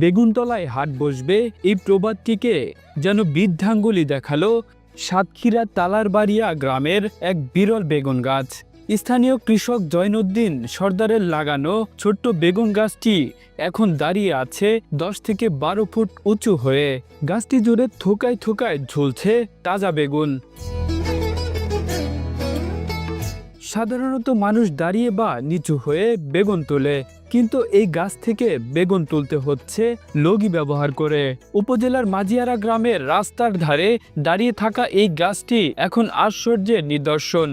বেগুনতলায় হাট বসবে, এই প্রবাদটিকে যেন বৃদ্ধাঙ্গুলি দেখালো সাতক্ষীরা তালারবাড়িয়া গ্রামের এক বিরল বেগুন গাছ। স্থানীয় কৃষক জয়নুদ্দিন সর্দারের লাগানো ছোট্ট বেগুন গাছটি এখন দাঁড়িয়ে আছে 10 থেকে 12 ফুট উঁচু হয়ে। গাছটি জুড়ে থোকায় থোকায় ঝুলছে তাজা বেগুন। সাধারণত মানুষ দাঁড়িয়ে বা নিচু হয়ে বেগুন তোলে, কিন্তু এই গাছ থেকে বেগুন তুলতে হচ্ছে লগি ব্যবহার করে। উপজেলার মাঝিয়ারা গ্রামের রাস্তার ধারে দাঁড়িয়ে থাকা এই গাছটি এখন আশ্চর্যের নিদর্শন।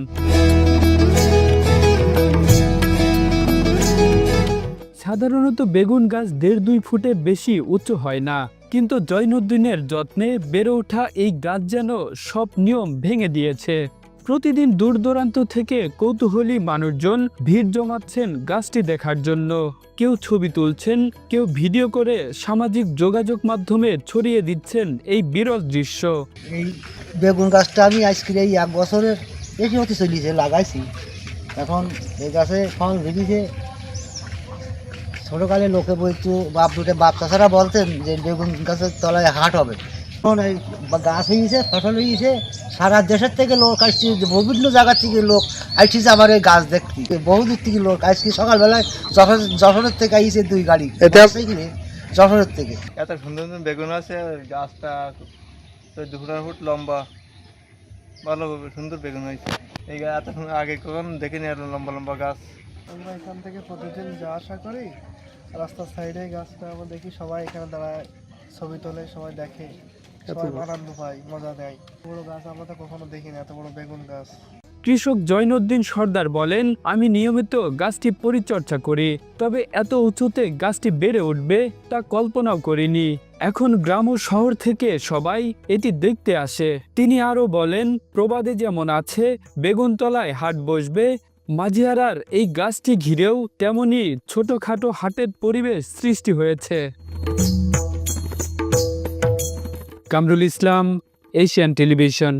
সাধারণত বেগুন গাছ 1.5-2 ফুটের বেশি উঁচু হয় না, কিন্তু জয়নুদ্দিনের যত্নে বেড়ে ওঠা এই গাছ যেন সব নিয়ম ভেঙে দিয়েছে। প্রতিদিন দূর দূরান্ত থেকে কৌতূহলী মানুষজন ভিড় জমাচ্ছেন গাছটি দেখার জন্য। কেউ ছবি তুলছেন, কেউ ভিডিও করে সামাজিক যোগাযোগ মাধ্যমে ছড়িয়ে দিচ্ছেন এই বিরল দৃশ্য। এই বেগুন গাছটা আমি আজকে এই 1 বছরের বেশি হতে চলিয়েছে লাগাইছি। এখন এই গাছে ফল ধরেছে। ছোটোকালে লোকে বলতো, বাপ চাচারা বলতেন যে বেগুন গাছের তলায় হাট হবে। এখন এই গাছ হয়েছে, ফসল হয়েছে, সারা দেশের থেকে লোক আসছে, বিভিন্ন জায়গার থেকে লোক আসছে আমার এই গাছ দেখতে। বহুদূর থেকে লোক আজকে সকালবেলায় যশোরের থেকে আইছে 2 গাড়ি যশোরের থেকে। এত সুন্দর সুন্দর বেগুন আছে, গাছটা 14 ফুট লম্বা, ভালো সুন্দর বেগুন হয়েছে। এই এত আগে কখনো দেখিনি এত লম্বা লম্বা গাছ। আমরা এখান থেকে প্রতিদিন যাওয়া আসা করি, রাস্তার সাইডে গাছটা আমরা দেখি, সবাই এখানে দাঁড়ায় ছবি তোলে, সবাই দেখে, সবাই আনন্দ পায়, মজা দেয়। বড় গাছ আমরা তো কখনো দেখিনি, এত বড় বেগুন গাছ। কৃষক জয়নুদ্দিন সর্দার বলেন, আমি নিয়মিত গাছটি পরিচর্যা করি, তবে এত উঁচুতে গাছটি বেড়ে উঠবে তা কল্পনাও করিনি। এখন গ্রাম ও শহর থেকে সবাই এটি দেখতে আসে। তিনি আরও বলেন, প্রবাদে যেমন আছে বেগুনতলায় হাট বসবে, মাঝিয়ারার এই গাছটি ঘিরেও তেমনি ছোটখাটো হাটের পরিবেশ সৃষ্টি হয়েছে। Kamrul Islam, Asian television.